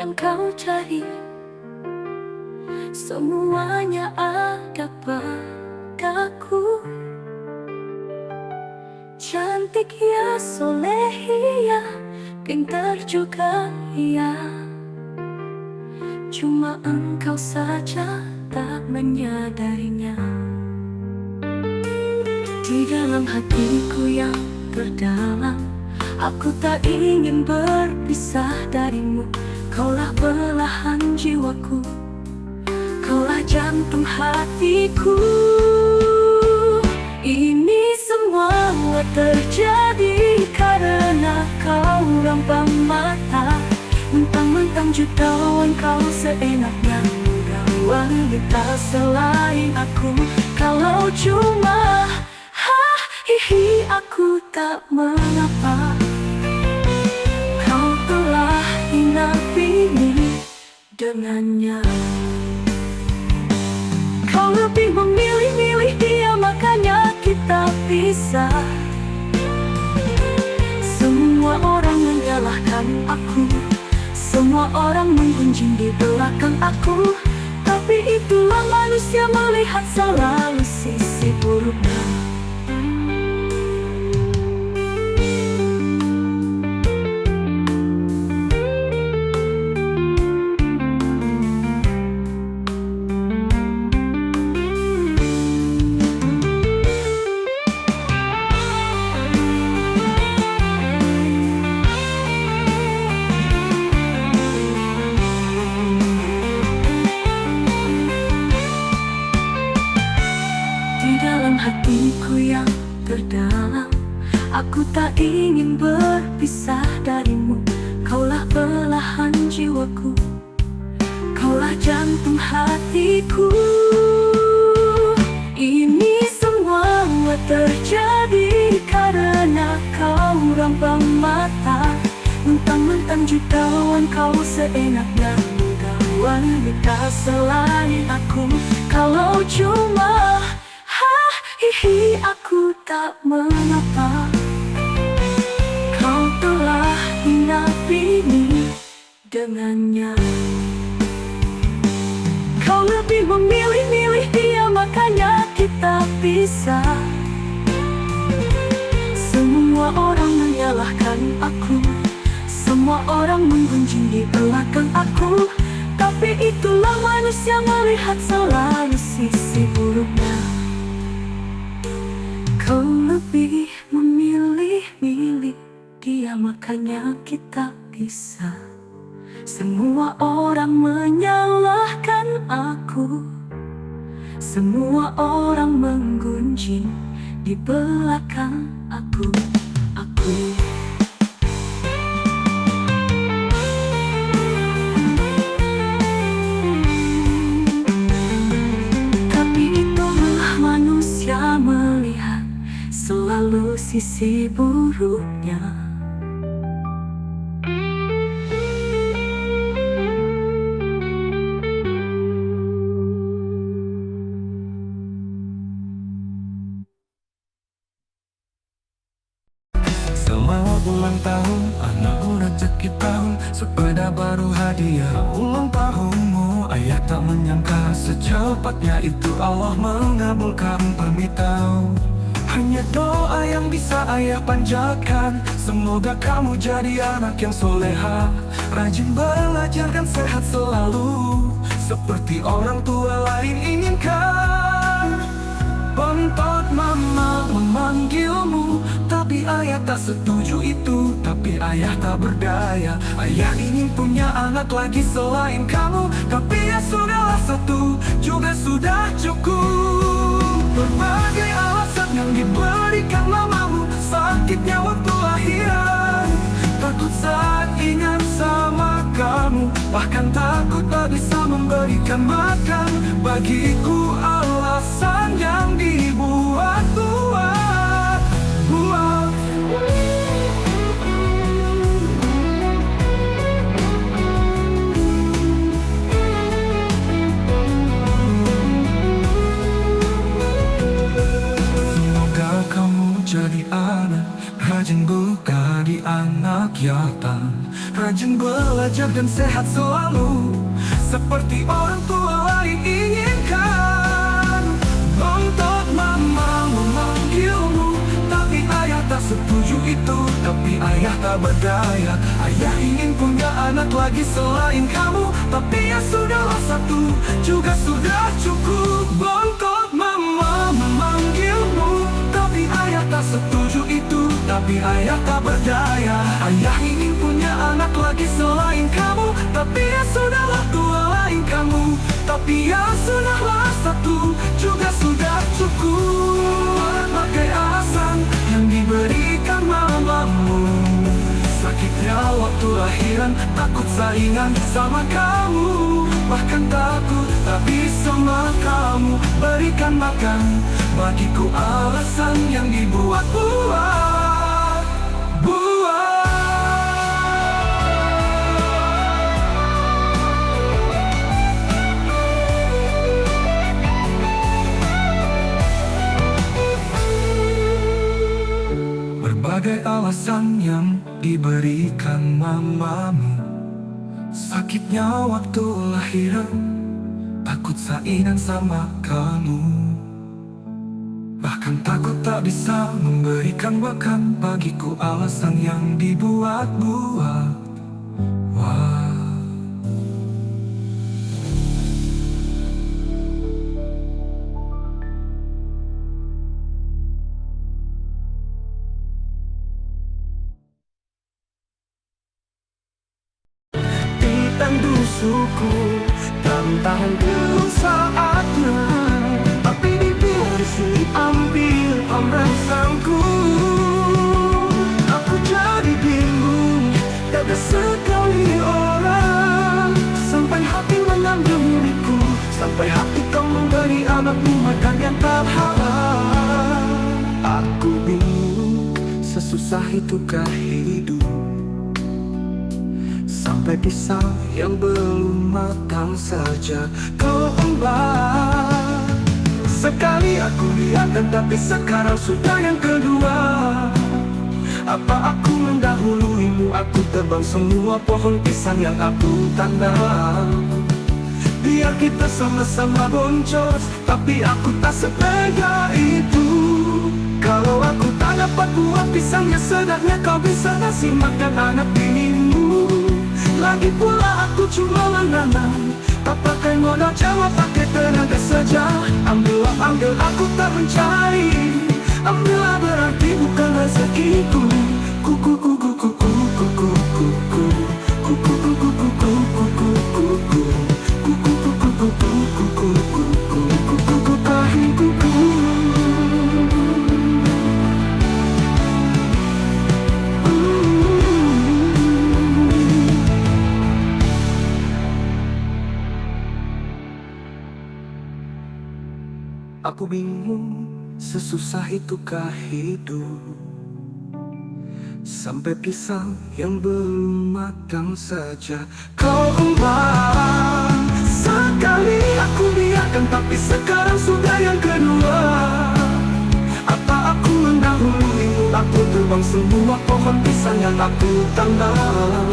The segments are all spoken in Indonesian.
yang kau cari, semuanya ada padaku. Cantik ya, soleh ya, pintar juga ya, cuma engkau saja tak menyadarinya. Di dalam hatiku yang terdalam, aku tak ingin berpisah darimu. Kaulah belahan jiwaku, kaulah jantung hatiku. Ini semua terjadi karena kau rampang mata, mentang-mentang jutawan kau seenaknya. Wanita selain aku, kalau cuma hihi, aku tak mengapa. Kau telah hinapini dengannya. Kau lebih memilih-milih dia, makanya kita pisah. Semua orang menyalahkan aku, semua orang menggunjing di belakang aku, tapi itulah manusia, melihat selalu sisi buruknya. Hatiku yang terdalam, aku tak ingin berpisah darimu. Kaulah belahan jiwaku, kaulah jantung hatiku. Ini semua terjadi karena kau rampang mata, mentang-mentang jutawan kau seenaknya. Wanita selain aku, kalau cuma hihi, aku tak mengapa. Kau telah hinapini dengannya. Kau lebih memilih-milih dia, makanya kita pisah. Semua orang menyalahkan aku, semua orang menggunjing di belakang aku, tapi itulah manusia, melihat selalu sisi buruknya. Kau lebih memilih-milih dia, makanya kita pisah. Semua orang menyalahkan aku, semua orang menggunjing di belakang aku. Tapi itulah manusia, melihat selalu sisi buruknya. Selamat ulang tahun, anakku, rezeki tahun, sepeda baru hadiah ulang tahunmu. Ayah tak menyangka secepatnya itu Allah mengabulkan permintaan. Hanya doa yang bisa ayah panjatkan, semoga kamu jadi anak yang soleha, rajin belajar dan sehat selalu, seperti orang tua lain inginkan. Bontot mama memanggilmu, tapi ayah tak setuju itu. Tapi ayah tak berdaya, ayah ingin punya anak lagi selain kamu, tapi ya sudahlah, satu juga sudah cukup. Berbagai alasan yang diberikan mamamu, sakitnya waktu lahiran, takut saat ingat sama kamu, bahkan takut tak bisa memberikan makan. Bagiku alasan yang dibuat-buat. Semoga kamu jadi anak rajin, bukan di anak yatim. kekuatan. Rajin belajar dan sehat selalu, seperti orang tua lain inginkan. Bontot mama memanggilmu, tapi ayah tak setuju itu. Tapi ayah tak berdaya. Ayah ingin punya anak lagi selain kamu, tapi ya sudahlah, satu juga sudah cukup. Bontot mama memanggilmu, tapi ayah tak setuju itu. Tapi ayah tak berdaya. Ayah ingin punya anak lagi selain kamu, tapi ya sudahlah, dua lain kamu. Tapi ya sudahlah, satu juga sudah cukup. Pakai alasan yang diberikan mamamu, sakitnya waktu lahiran, takut saingan sama kamu. Bahkan takut tak bisa sama kamu berikan makan. Bagiku alasan yang dibuat-buat. Berbagai alasan yang diberikan mamamu, sakitnya waktu lahiran, takut saingan sama kamu. Bahkan takut tak bisa memberikan makan. Bagiku alasan yang dibuat-buat. Wah. Suku tantangan belum saatnya, tapi dibiar sini ambil pemerasaanku. Aku jadi bingung, tak ada sekali orang sampai hati mengambil milikku, sampai hati kau memberi anakmu makan yang tak halal. Aku bingung, sesusah itukah hidup, sampai pisang yang belum matang saja kau embat. Sekali aku lihat dan tapi sekarang sudah yang kedua. Apa aku mendahuluimu? Aku tebang semua pohon pisang yang aku tanam. Biar kita sama-sama boncos, tapi aku tak setega itu. Kalau aku tak dapat buah pisangnya, sedangnya kau bisa ngasih makan anak binimu. Lagi pula aku cuma menanam, tak pakai modal, cuma pakai tenaga saja. Ambillah, ambil, aku tak mencari. Ambillah berarti bukan rezekiku. Kuku kuku kuku kuku kuku kuku kuku kuku kuku kuku kuku kuku kuku kuku kuku tahin kuku. Aku bingung, sesusah itukah hidup, sampai pisang yang belum matang saja kau embat. Sekali aku biarkan, tapi sekarang sudah yang kedua. Apa aku mendahuluimu? Aku terbang semua pohon pisang yang aku tanam.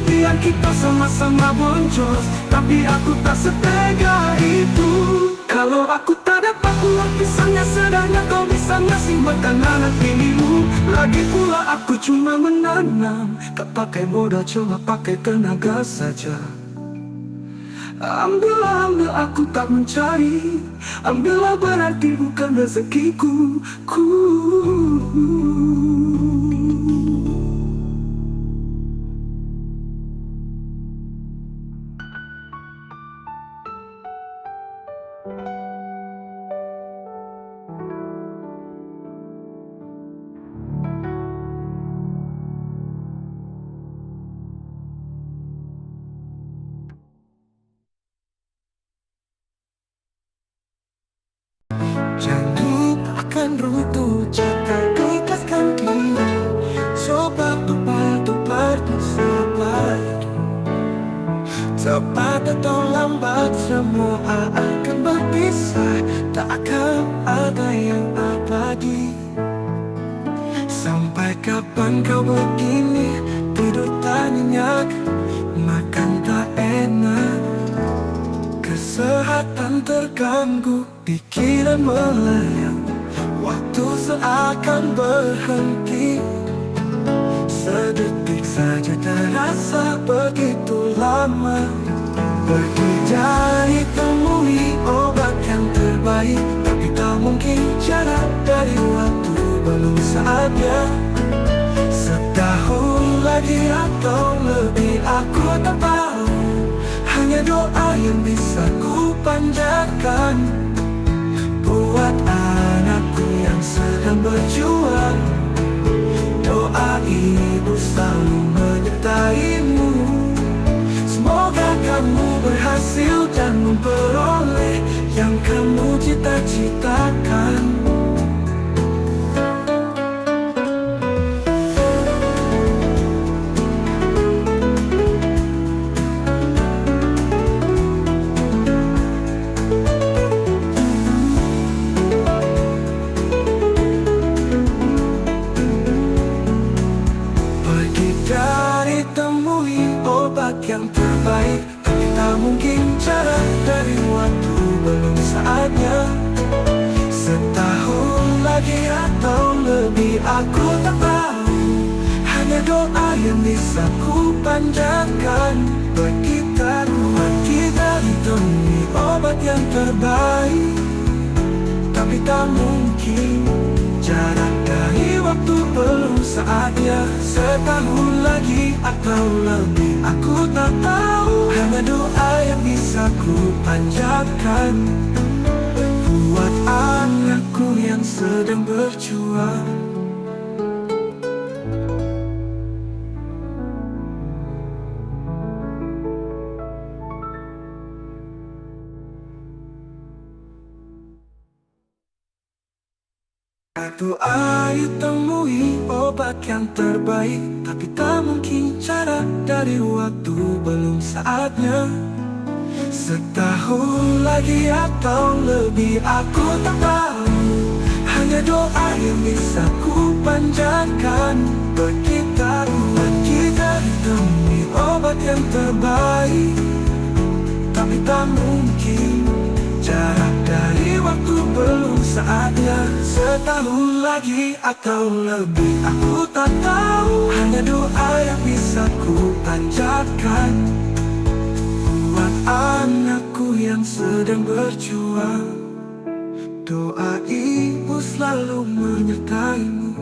Biar kita sama-sama boncos, tapi aku tak setega itu. Kalau aku tak dapat buah pisangnya, sedangkan kau bisa ngasih makan anak binimu. Lagi pula aku cuma menanam, tak pakai modal, cuma pakai tenaga saja. Ambillah, ambil, aku tak mencari. Ambillah berarti bukan rezekiku. Jangan akan runtuh jika kau ikatkan diri. Coba tumpah-tumpah sampai cepat atau lambat semua akan berpisah. Tak akan ada yang abadi. Sampai kapan kau begini? ingatan terganggu, pikiran melayang, waktu seakan berhenti. Sedetik saja terasa begitu lama. Pergi cari temui obat yang terbaik, tapi tak mungkin jarak dari waktu belum saatnya. Setahun lagi atau lebih aku tak tahu, hanya doa yang bisa ku panjatkan buat anakku yang sedang berjuang. Doa ibu selalu menyertaimu. Semoga kamu berhasil dan memperoleh yang kamu cita-citakan. Yang terbaik, tapi tak mungkin jarak dari waktu belum saatnya. Setahun lagi atau lebih aku tak tahu, hanya doa yang bisa ku panjatkan buat kita ditemui obat yang terbaik, tapi tak mungkin jarak dari waktu belum saatnya. Setahun lagi atau lebih aku tak tahu, hanya doa yang bisa ku panjatkan buat anakku yang sedang berjuang. Doa temui obat yang terbaik, tapi tak mungkin jarak dari waktu belum saatnya. Setahun lagi atau lebih aku tak tahu, hanya doa yang bisa ku panjatkan buat kita ditemui obat yang terbaik, tapi tak mungkin jarak dari waktu belum saatnya. Setahun lagi atau lebih aku tak tahu, hanya doa yang bisa ku panjatkan buat anakku yang sedang berjuang. Doa ibu selalu menyertaimu.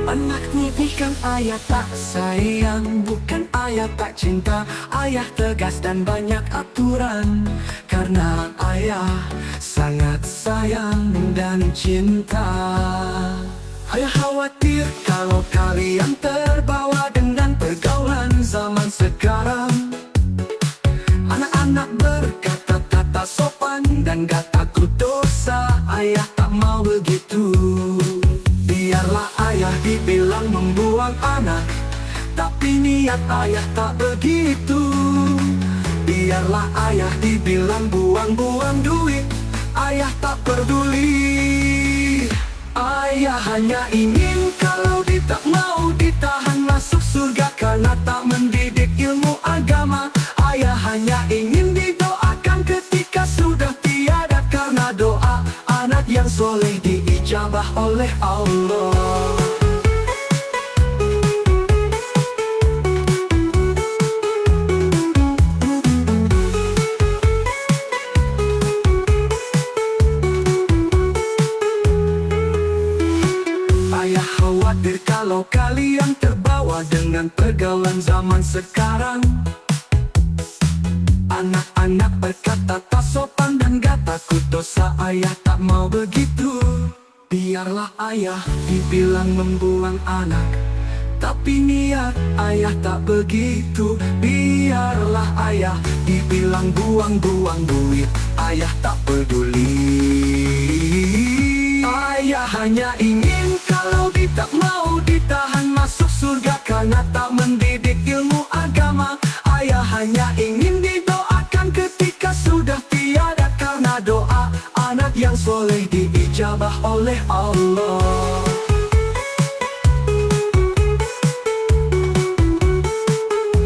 Anak bukan ayah tak sayang, bukan ayah tak cinta. Ayah tegas dan banyak aturan, karena ayah sangat sayang dan cinta. Ayah khawatir kalau kalian terbawa dengan pergaulan zaman sekarang. Anak-anak berkata tak sopan dan gak takut dosa. Ayah tak mau begitu. Biarlah ayah dibilang membuang anak, tapi niat ayah tak begitu. Biarlah ayah dibilang buang-buang duit, ayah tak peduli. Ayah hanya ingin kalau tak mau ditahan masuk surga karena tak mendidik ilmu agama. Ayah hanya ingin didoakan ketika sudah tiada, karena doa anak yang soleh diijabah oleh Allah. Ayah khawatir kalau kalian terbawa dengan pergaulan zaman sekarang. Anak-anak berkata tak sopan dan gak takut dosa. Ayah tak mau begitu. Biarlah ayah dibilang membuang anak, tapi niat ayah tak begitu. Biarlah ayah dibilang buang-buang duit, ayah tak peduli. Ayah hanya ingin kalau tak mau ditahan masuk surga karena tak mendidik ilmu agama. Ayah hanya oleh Allah.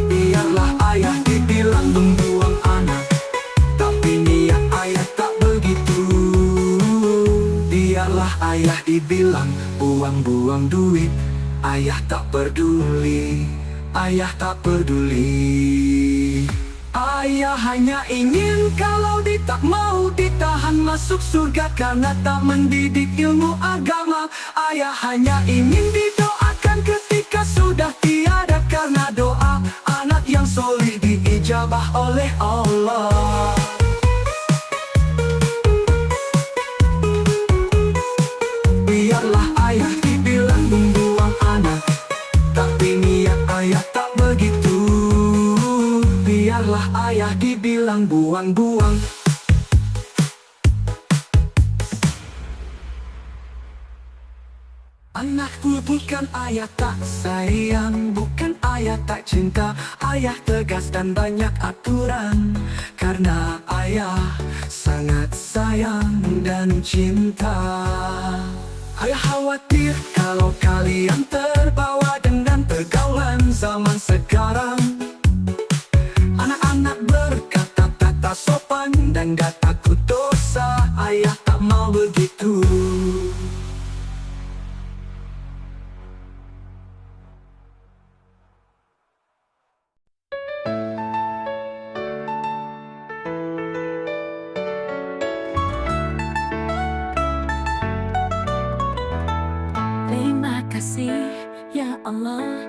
Biarlah ayah dibilang membuang anak, tapi niat ayah tak begitu. Biarlah ayah dibilang buang-buang duit, ayah tak peduli, ayah tak peduli. Ayah hanya ingin kalau tak mau ditahan masuk surga karena tak mendidik ilmu agama. Ayah hanya ingin didoakan ketika sudah tiada karena doa anak yang soleh diijabah oleh Allah. Biarlah ayah dibilang membuang anak, tapi niat ayah tak begitu. Biarlah ayah dibilang buang-buang. Anakku bukan ayah tak sayang, bukan ayah tak cinta. Ayah tegas dan banyak aturan, karena ayah sangat sayang dan cinta. Ayah khawatir kalau kalian terbawa dengan pergaulan zaman sekarang. Anak-anak berkata tak sopan dan gak takut dosa. Ayah tak mau begitu. Terima kasih ya Allah,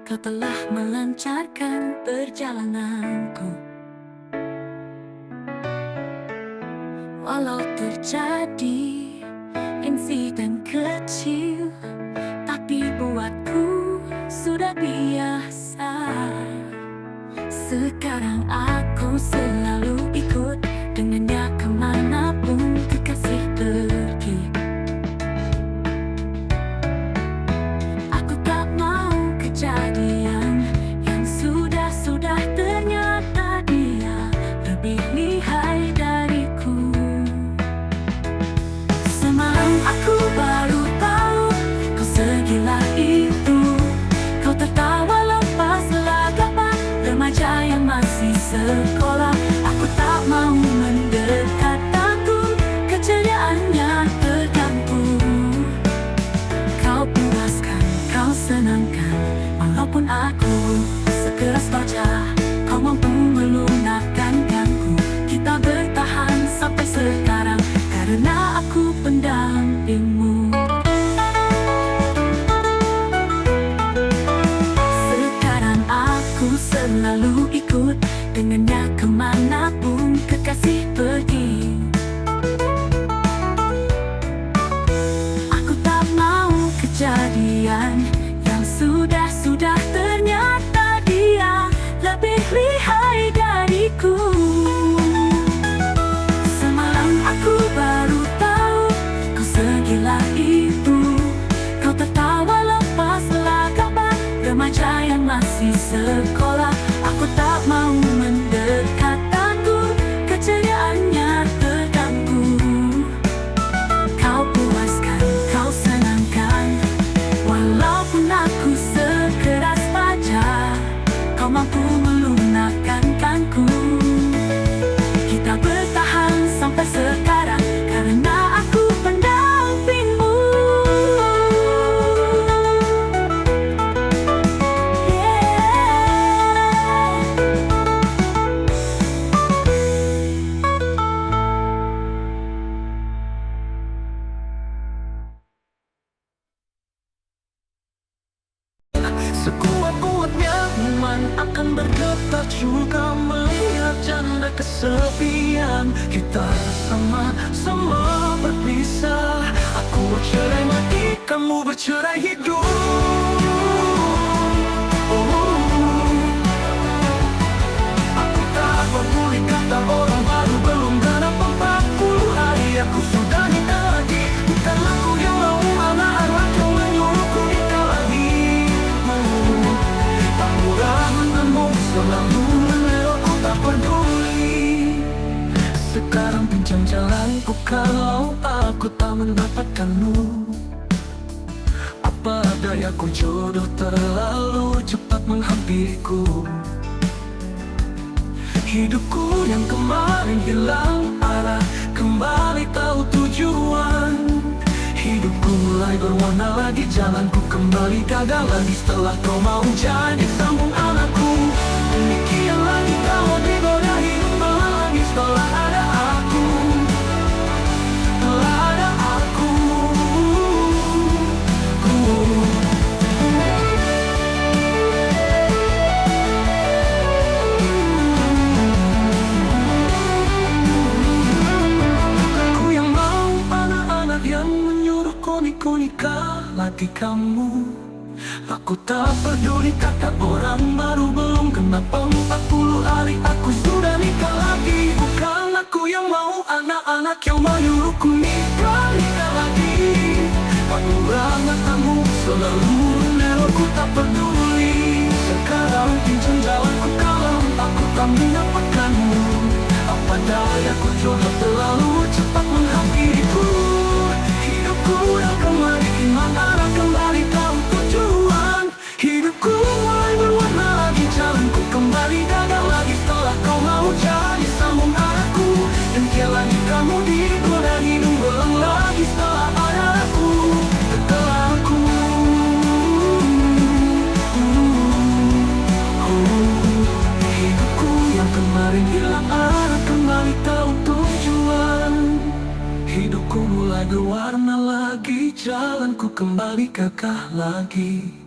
Kau telah melancarkan perjalananku. Walau terjadi insiden kecil, tapi buatku sudah biasa. Sekarang aku selalu ikut dengannya kemanapun kekasih pergi. Aku tak mau kejadian yang sudah ternyata dia lebih lihai dariku. Semalam aku baru tahu kau segila itu. Kau tertawa lepas lagapan remaja yang masih sekolah. Aku tak mau mendekat, takut keceriaannya terganggu. Kau puaskan, kau senangkan, walaupun aku sekeras baja. Kau mampu melunakkanku. Kita bertahan sampai sekarang karena aku pendampingmu. Sekarang aku selalu ikut dengannya kemanapun kekasih pergi. Aku tak mau kejadian yang sudah ternyata dia lebih lihai dariku. Semalam aku baru tahu kau segila itu. Kau tertawa lepas lagapan remaja yang masih sekolah. Aku tak mau mendekat, takut keceriaannya terganggu. Kau puaskan, kau senangkan, walaupun aku sekeras baja. Kau mampu melunakkanku. Kita bertahan sampai sekarang karena aku pendampingmu. Sekuat-kuatnya iman akan bergetar juga melihat janda kesepian. Kita sama-sama berpisah. Aku bercerai mati, kamu bercerai hidup. Aku tak peduli kata orang baru belum genap 40 hari. Aku sudah nikah lagi, bukan aku yang mau. Anak-anak yang menyuruhku nikah lagi. Tak murah menemuk, selalu menelok, aku tak peduli. Sekarang pinjam jalanku kalau aku tak mendapatkan melupakanmu. Apa dayaku jodoh terlalu cepat menghampiriku. Hidupku yang kemarin hilang arah, kembali tahu tujuan. Hidupku mulai berwarna lagi, jalanku kembali gagal lagi. Setelah kau mau jadi sambung anakku, demikian lagi kau digoda hidup lagi. Setelah ada aku, setelah ada aku. Aku yang mau anak-anak yang menyuruhku nikah lagi kamu. Aku tak peduli kata orang baru belum genap 40 hari aku sudah nikah lagi. Bukan aku yang mau anak-anak yang menyuruhku nikah lagi. Panggilan matamu selalu menerorku tak peduli. Sekarang pincang jalanku kalau aku tak mendapatkanmu. Apa dayaku jodoh terlalu cepat menghampiriku. Hidupku yang kembali iman arah, kembali tahu tujuan. Hidupku mulai berwarna lagi, jalanku kembali gagal lagi. Setelah kau mau jadi sambung arahku, dan kia lagi kamu digoda hidup belang lagi. Setelah ada aku, setelah aku. Hidupku yang kemarin hilang arah, kembali tahu tujuan. Hidupku mulai berwarna lagi, jalanku kembali gagah lagi.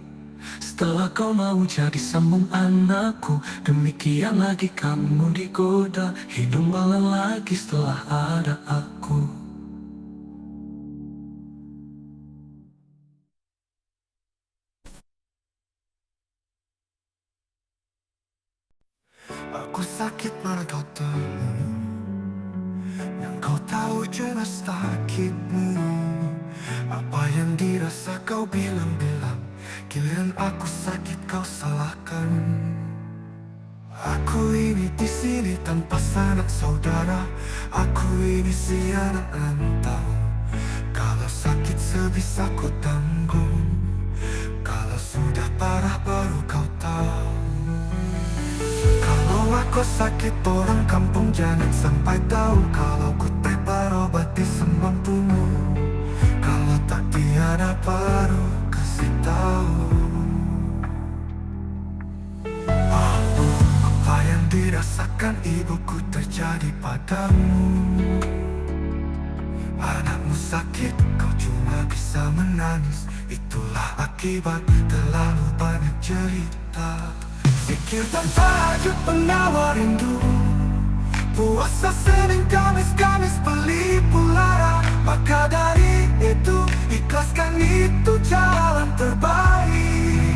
Setelah kau mau jadi sambung anakku, demikian lagi kamu digoda hidup malah lagi. Setelah ada aku. Aku sakit mana kau tahu, yang kau tahu jelas sakitmu. Apa yang dirasa kau bilang-bilang, giliran aku sakit kau salahkan. Aku ini di sini tanpa sanak saudara. Aku ini si anak rantau. Kalau sakit sebisaku tanggung, kalau sudah parah baru kau tahu. Kalau aku sakit orang kampung jangan sampai tahu. Kalau ku terobati semampumu, kalau tak tiada baru kasih tahu. Apa yang dirasakan ibuku terjadi padamu. Anakmu sakit, kau cuma bisa menangis. Itulah akibat terlalu banyak cerita. Zikir dan tahajud penawar rindu. Puasa Senin Kamis, Kamis beli pulara. Maka dari itu, ikhlaskan itu jalan terbaik.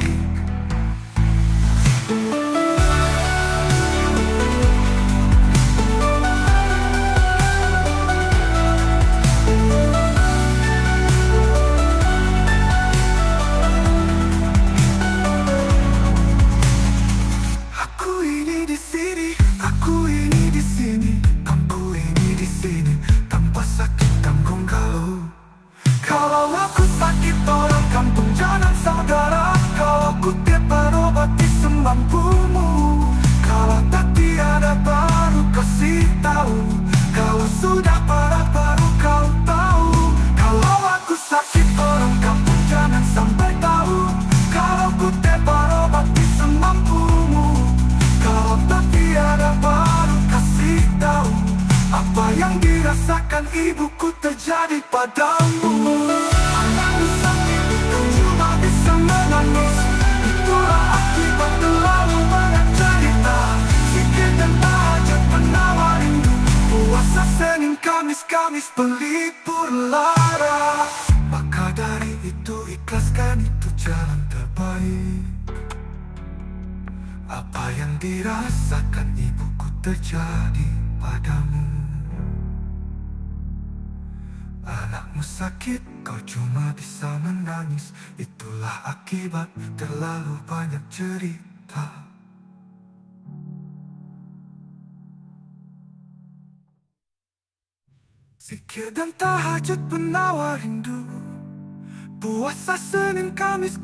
Aku ini di sini, aku ini di sini, aku ini di sini, tanpa sakit tanggung kau. Kalau aku sakit orang kampung jangan saudara. Kalau ku tiap obati semampumu, kalau tak tiada baru kasih tahu. Kalau sudah parah baru kau tahu. Kalau aku sakit orang kampung jangan sampai tahu. Kalau ku tiap obati semampumu, kalau tak tiada baru kasih tahu. Apa yang dirasakan ibuku terjadi padamu. Anakmu sakit, kau cuma bisa menangis. Itulah akibat terlalu banyak cerita. Zikir dan tahajud penawar rindu. Puasa Senin Kamis, Kamis pelipur lara. Maka dari itu ikhlaskan itu jalan terbaik. Apa yang dirasakan ibuku terjadi padamu. Anakmu sakit, kau cuma bisa menangis. Itulah akibat terlalu banyak cerita. Zikir dan tahajud penawar rindu. Puasa Senin, Kamis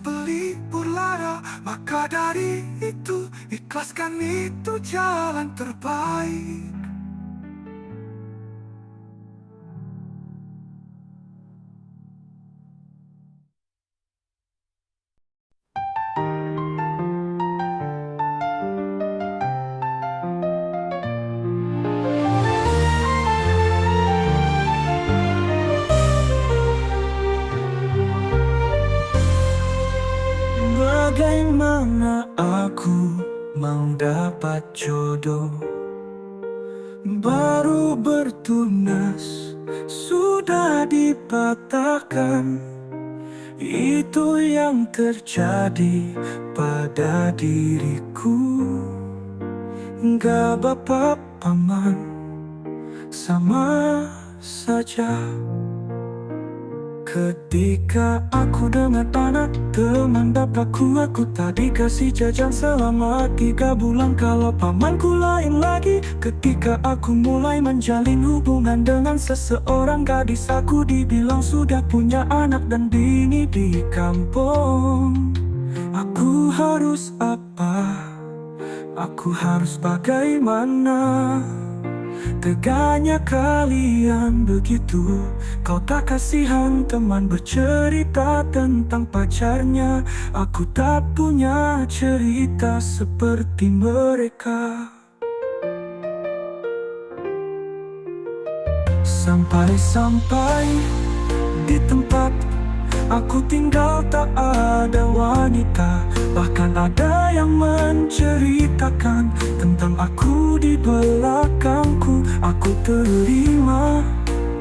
pelipur lara. Maka dari itu, ikhlaskan itu jalan terbaik. Bagaimana aku mau dapat jodoh? Baru bertunas sudah dipatahkan. Itu yang terjadi pada diriku. Gak bapak paman, sama saja. Ketika aku dengan anak teman bapakku, aku tak dikasih jajan selama 3 bulan. Kalau pamanku lain lagi. Ketika aku mulai menjalin hubungan dengan seseorang gadis, aku dibilang sudah punya anak dan bini di kampung. Aku harus apa? Aku harus bagaimana? Teganya kalian begitu. Kau tak kasihan teman bercerita tentang pacarnya. Aku tak punya cerita seperti mereka. Sampai di tempat aku tinggal tak ada wanita. Bahkan ada yang menceritakan tentang aku di belakangku. Aku terima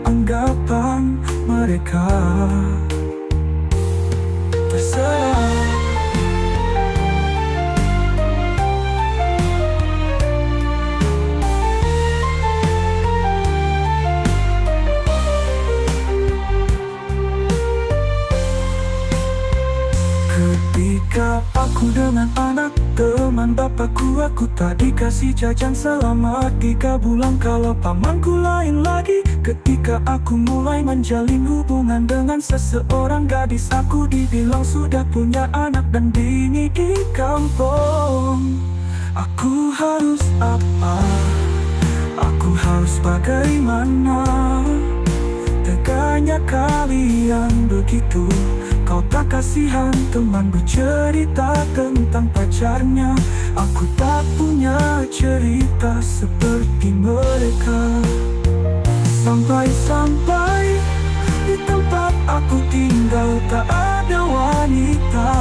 anggapan mereka. Terserah. Ketika aku dengan anak teman bapakku, aku tak dikasih jajan selama 3 bulan. Kalau pamanku lain lagi. Ketika aku mulai menjalin hubungan dengan seseorang gadis, aku dibilang sudah punya anak dan bini di kampung. Aku harus apa? Aku harus bagaimana? Teganya kalian begitu. Kau tak kasihan teman bercerita tentang pacarnya. Aku tak punya cerita seperti mereka. Sampai di tempat aku tinggal tak ada wanita.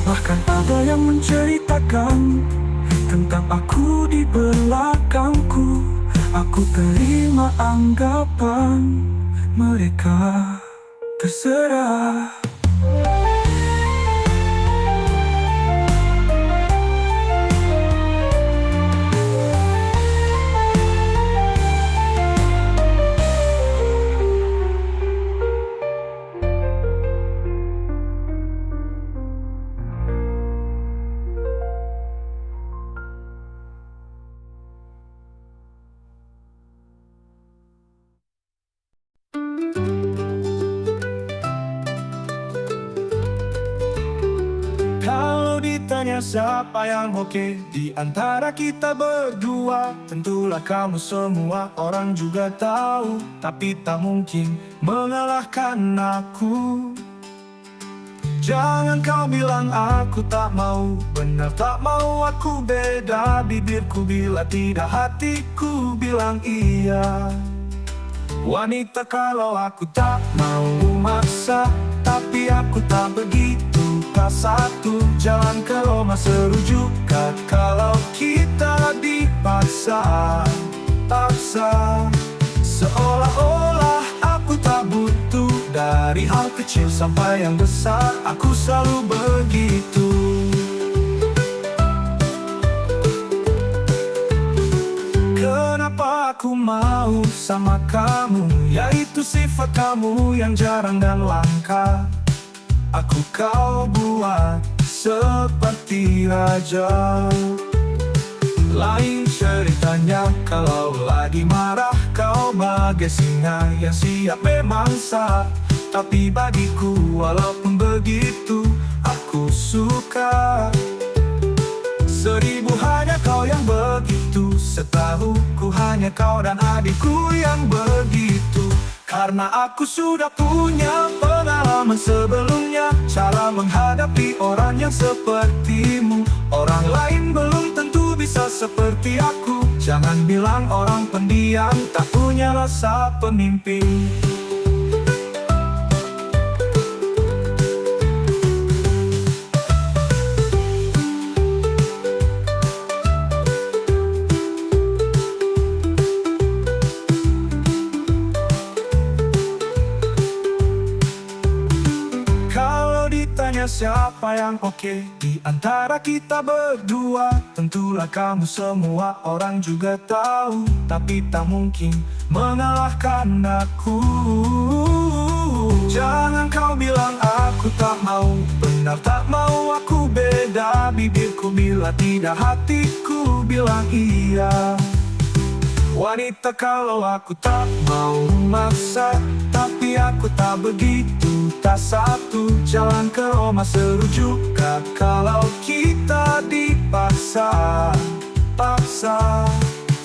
Bahkan ada yang menceritakan tentang aku di belakangku. Aku terima anggapan mereka. Terserah. Kalau ditanya siapa yang oke di antara kita berdua, tentulah kamu semua. Orang juga tahu, tapi tak mungkin mengalahkan aku. Jangan kau bilang aku tak mau, benar tak mau aku beda. Bibirku bila tidak, hatiku bilang iya. Wanita kalau aku tak mau maksa, tapi aku tak begitu. Satu jalan ke Roma serujukan. Kalau kita dipaksa seolah-olah aku tak butuh. Dari hal kecil sampai yang besar, aku selalu begitu. Kenapa aku mau sama kamu? Yaitu sifat kamu yang jarang dan langka. Aku kau buat seperti raja. Lain ceritanya kalau lagi marah, kau bagai singa yang siap memangsa. Tapi bagiku walaupun begitu aku suka. 1000 hanya kau yang begitu, setahuku hanya kau dan adikku yang begitu. Karena aku sudah punya pengalaman sebelumnya, cara menghadapi orang yang sepertimu. Orang lain belum tentu bisa seperti aku. Jangan bilang orang pendiam tak punya rasa pemimpin. Ditanya siapa yang oke di antara kita berdua, tentulah kamu, semua orang juga tahu. Tapi tak mungkin mengalahkan aku. Jangan kau bilang aku tak mau, benar tak mau aku beda. Bibirku bila tidak, hatiku bilang iya. Wanita kalau aku tak mau maksa, tapi aku tak begitu. Tak satu jalan ke Roma serujuk kalau kita dipaksa.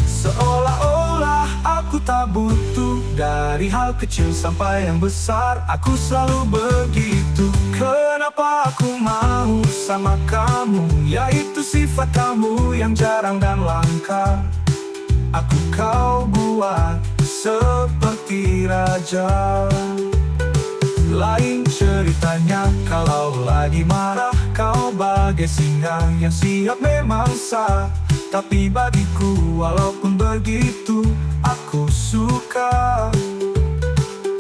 Seolah-olah aku tak butuh, dari hal kecil sampai yang besar aku selalu begitu. Kenapa aku mau sama kamu, yaitu sifat kamu yang jarang dan langka. Aku kau buat seperti raja. Lain ceritanya kalau lagi marah, kau bagai singa yang siap memangsa. Tapi bagiku walaupun begitu aku suka.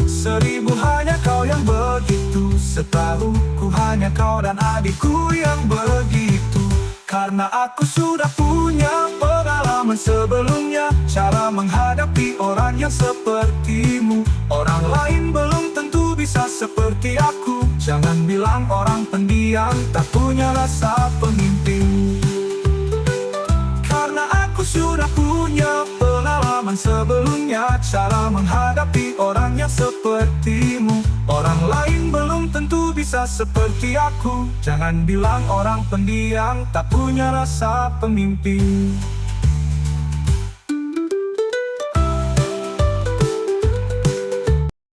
1000 hanya kau yang begitu, setahuku hanya kau dan adikku yang begitu. Karena aku sudah punya pengalaman sebelumnya, cara menghadapi orang yang sepertimu. Orang lain belum tentu bisa seperti aku. Jangan bilang orang pendiam tak punya rasa pemimpin. Karena aku sudah punya pengalaman sebelumnya, cara menghadapi orang yang sepertimu. Orang lain belum tentu bisa seperti aku. Jangan bilang orang pendiam tak punya rasa pemimpin.